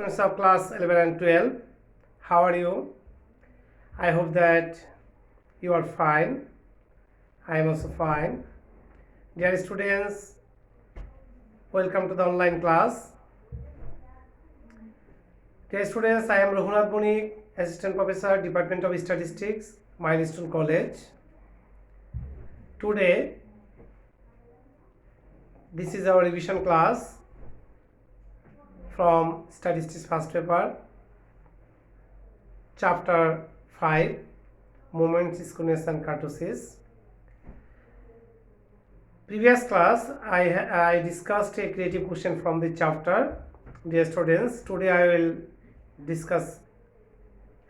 Students of class 11 and 12, how are you? I hope that you are fine. I am also fine. Dear students, welcome to the online class. Dear students, I am Raghunath Bonik, Assistant Professor, Department of Statistics, Milestone College. Today, this is our revision class from Statistics first paper, chapter 5, Moments, Skewness and Kurtosis. Previous class, I discussed a creative question from the chapter. Dear students, today I will discuss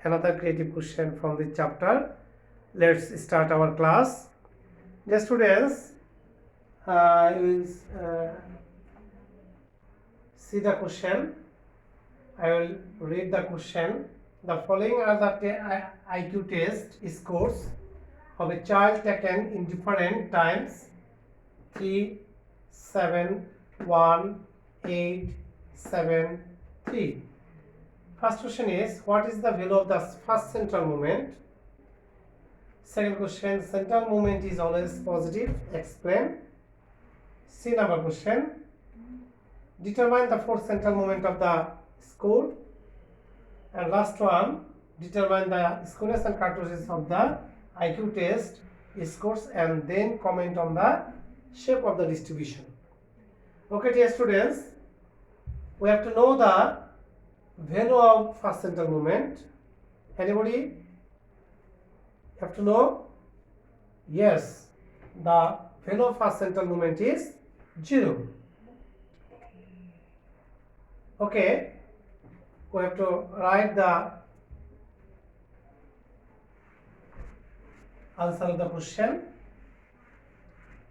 another creative question from the chapter. Let's start our class. Dear students, I will see the question. I will read the question. The following are the IQ test scores of a child taken in different times: 3, 7, 1, 8, 7, 3. First question is, what is the value of the first central movement? Second question, central movement is always positive. Explain. C number question, determine the fourth central movement of the score. And last one, determine the skewness and kurtosis of the IQ test scores and then comment on the shape of the distribution. Okay, dear students, we have to know the value of first central movement. Anybody have to know? Yes, the value of first central movement is 0. Okay, we have to write the answer of the question.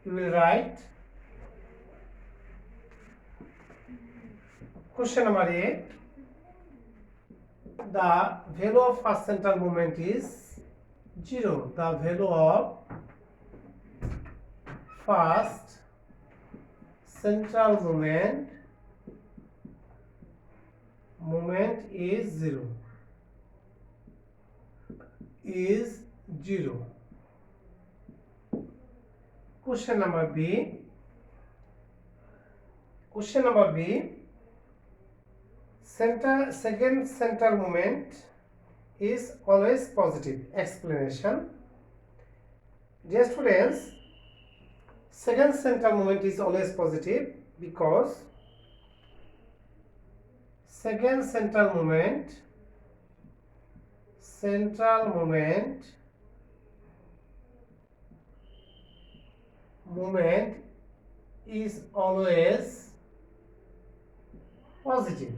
You will write question number A. The value of first central movement is 0. The value of first central movement is 0. Is 0. Question number B. Question number B. Second central movement is always positive. Explanation. Dear students, second central movement is always positive because second central movement is always positive.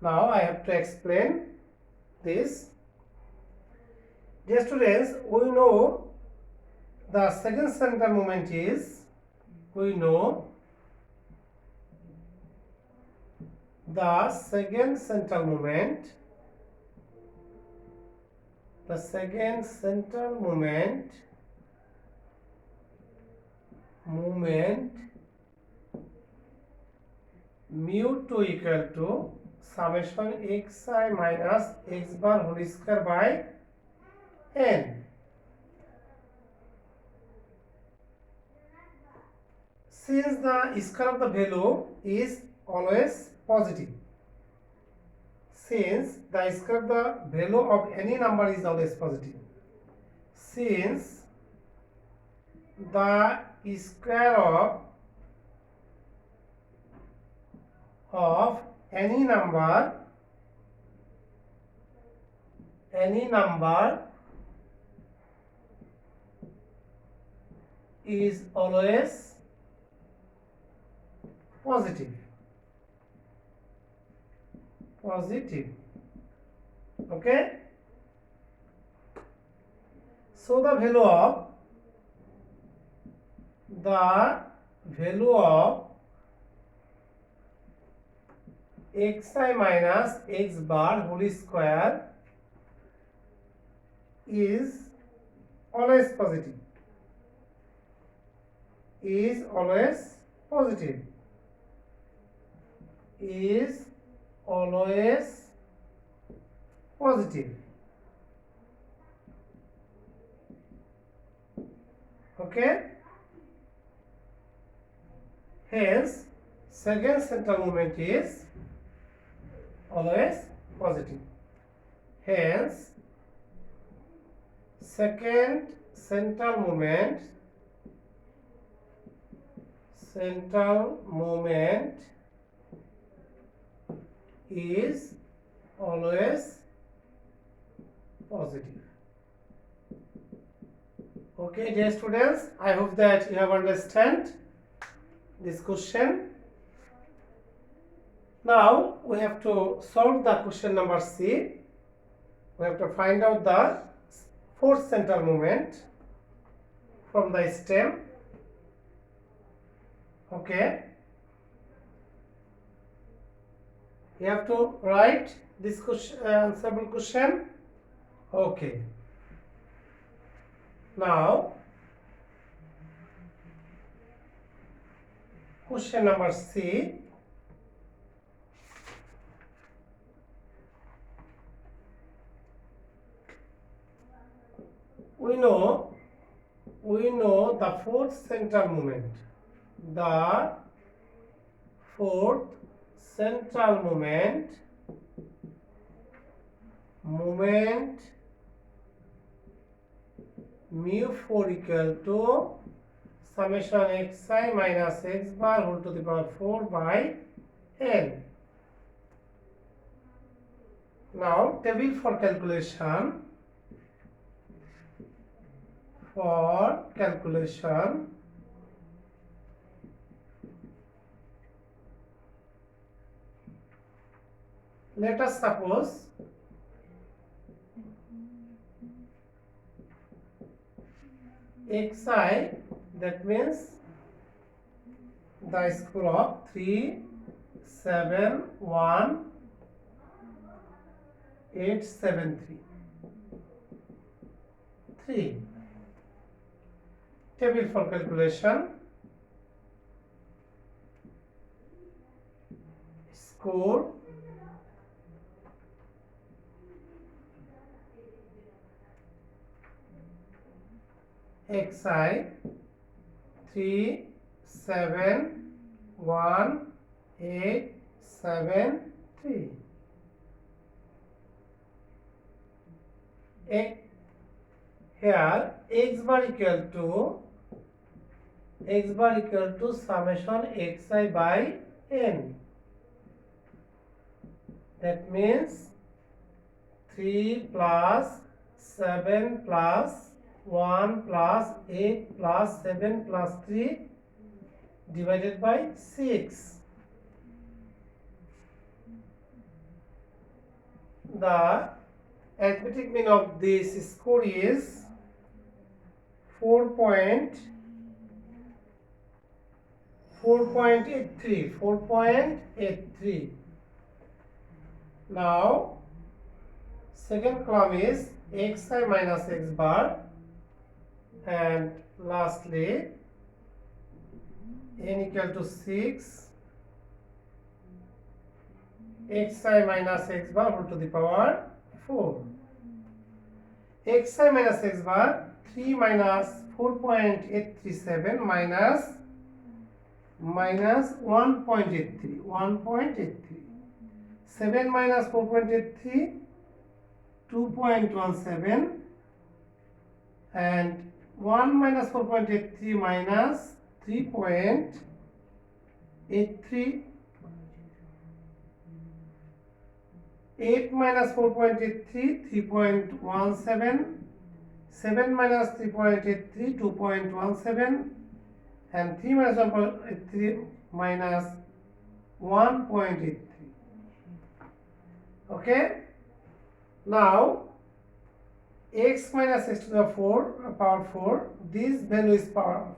Now I have to explain this. Dear students, we know the second central movement is, the second central movement mu2 equal to summation xi minus x bar whole square by n. Since the square of the value is always positive, since the square of the value of any number is always positive, since the square of any number is always positive. Okay, so the value of xi minus x bar whole square is always positive. is always positive. Is always positive. Okay. Hence, second central movement is always positive. Hence, second central movement is always positive. Okay, dear students, I hope that you have understand this question. Now we have to solve the question number C. We have to find out the fourth central movement from the stem. Okay, you have to write this question, answerable question. Okay, now question number C. We know the fourth central movement. The fourth central movement mu4 equal to summation xi minus x bar whole to the power 4 by n. Now table for calculation. Let us suppose xi, that means the square of 3, 7, 1, 8, 7, 3. Table for calculation. Score xi 3, 7, 1, 8, 7, 3. Here x bar equal to summation xi by n. That means 3 plus 7 plus 1 plus 8 plus 7 plus 3 divided by 6. The arithmetic mean of this score is 4.83. Now second column is xi minus x bar, and lastly n equal to 6 xi minus x bar whole to the power 4. Xi minus x bar 3 minus 4.837 minus 1.83. 7 minus 4.83 2.17, and 1 minus 4.83 minus 3.83. 8 minus 4.83 3.17. 7 minus 3.83 2.17, and 3 minus 1.83 minus 1.83. Okay, now x minus x to the power 4, this value is power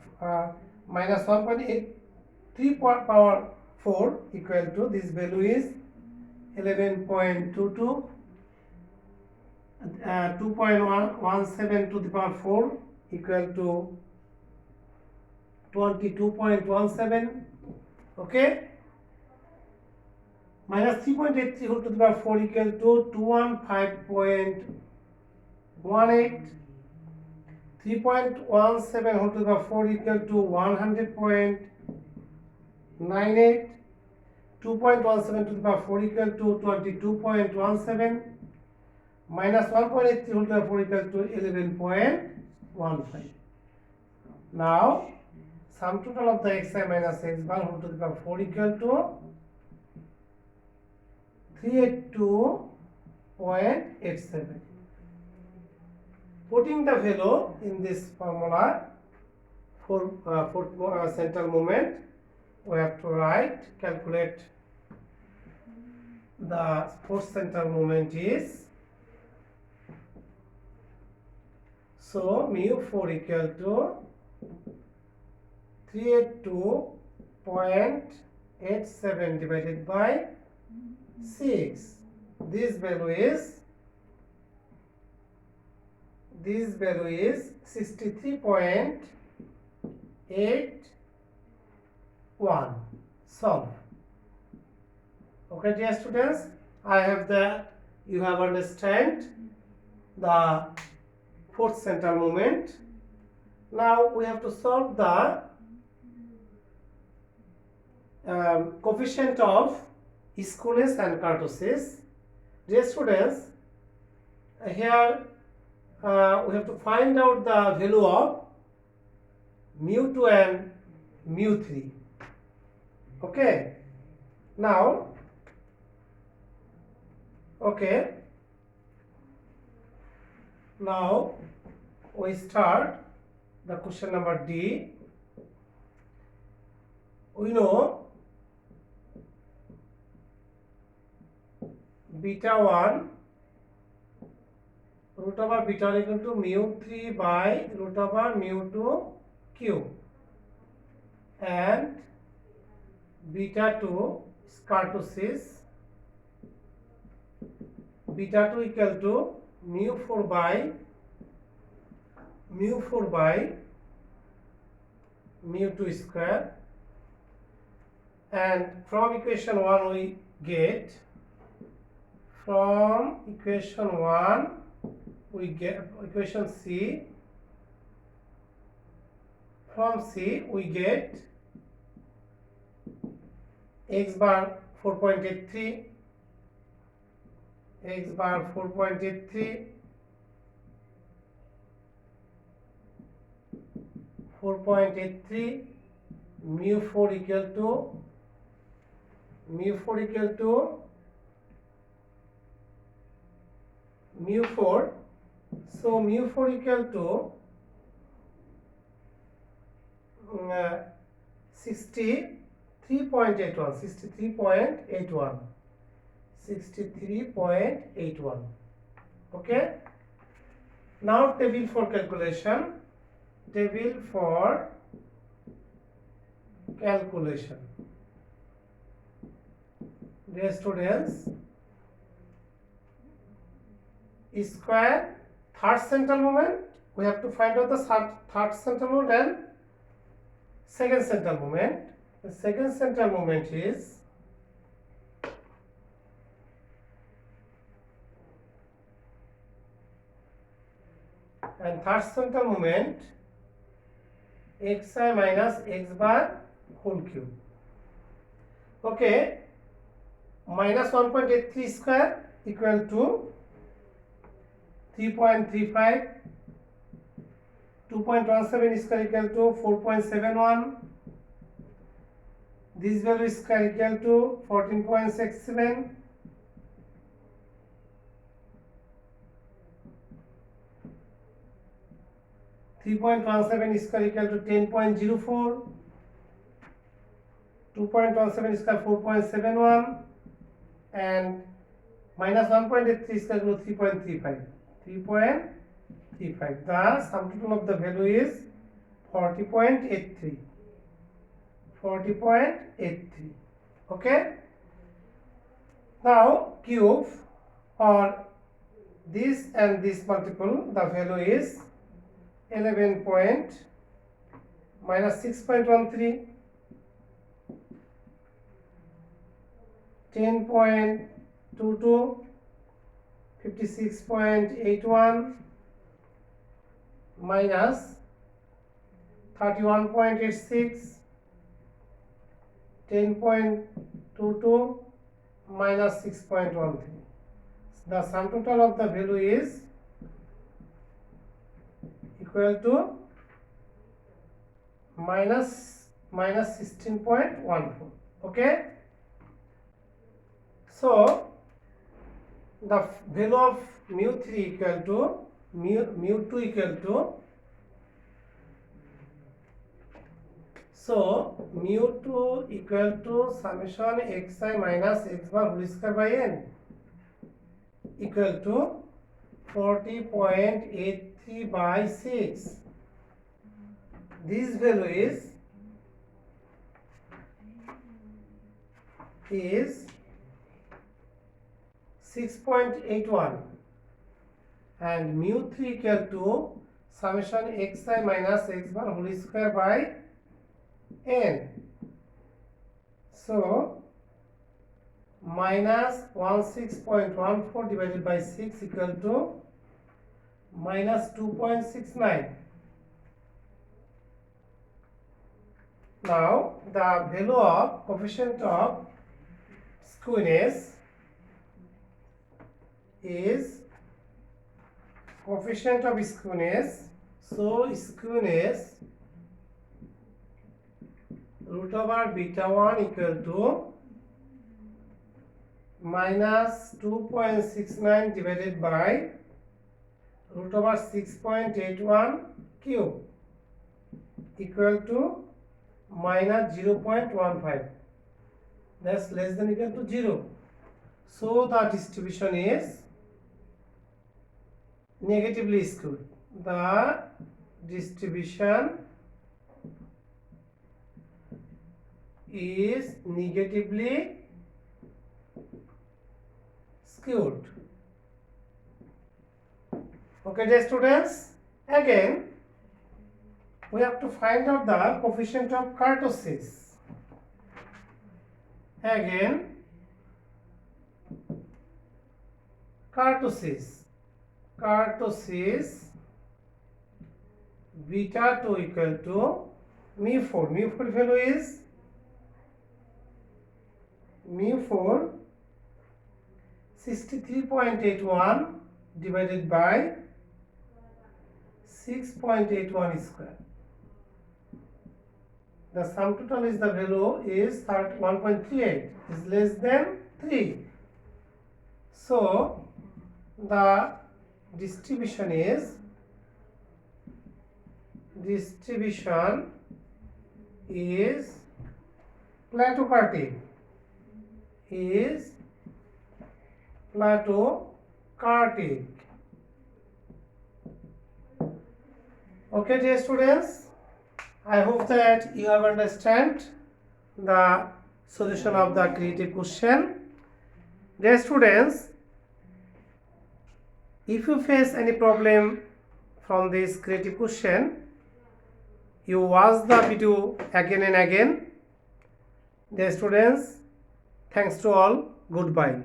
minus 1.83 power 4 equal to, this value is 11.22. 2.17 to the power 4 equal to 22.17. Okay, minus 3.83 whole to the power 4 equal to 215.18. 3.17 whole to the power 4 equal to 100.98. 2.17 to the power 4 equal to 22.17. Minus 1.83 whole to the power 4 equal to 11.15. Now sum total of the xi minus x bar whole to the power 4 equal to 382.87. Putting the value in this formula for central moment, we have to calculate the force central moment is, so mu 4 equal to 382.87 divided by 6. This value is 63.81. Solve. Okay, dear students, I have that you have understand the force central moment. Now we have to solve the coefficient of skewness and kurtosis. Dear students, here we have to find out the value of mu 2 and mu 3. Okay, now now we start the question number D. We know beta 1 root over beta 1 equal to mu 3 by root over mu 2 cube, and beta 2 is kurtosis, beta 2 equal to mu 4 by mu 2 square, and from equation 1 we get, from equation 1 we get equation C, from C we get x bar 4.83, x bar 4.83, 4.83, mu 4 equal to mu 4 so mu 4 equal to 63.81. Okay, now table for calculation. Dear students, square third central moment, we have to find out the third central moment and second central moment. The second central moment is and third central moment xi minus x bar whole cube. Okay, minus 1.83 square equal to 3.35, 2.17 square equal to 4.71, this value square equal to 14.67, 3.17 square equal to 10.04, 2.17 square 4.71, and minus 1.83 square equal to 3.35. The sum total of the value is 40.83. Okay. Now cube or this and this multiple, the value is 11. minus 6.13, 10.22, 56.81, minus 31.86, 10.22, minus 6.13. The sum total of the value is equal to minus 16.14. Okay, so the value of mu3 equal to mu2 equal to, so mu2 equal to summation xi minus x bar whole square by n equal to 40.83 by 6. This value is 6.81 and mu3 equal to summation xi minus x bar whole square by n. So minus 16.14 divided by 6 equal to minus 2.69. Now the value of coefficient of skewness is coefficient of skewness. So skewness root over beta 1 equal to minus 2.69 divided by root over 6.81 cube equal to minus 0.15. That's less than equal to 0. So the distribution is negatively skewed. The distribution is negatively skewed. Okay, dear students, again we have to find out the coefficient of kurtosis. Again, kurtosis beta 2 equal to mu4. Mu4 value is mu4 63.81 divided by 6.81 square. The sum total is the value is 1.38 is less than 3. So the distribution is plateaukartic. Okay, dear students, I hope that you have understand the solution of the creative question. Dear students, if you face any problem from this creative question, you watch the video again and again. Dear students, thanks to all. Goodbye.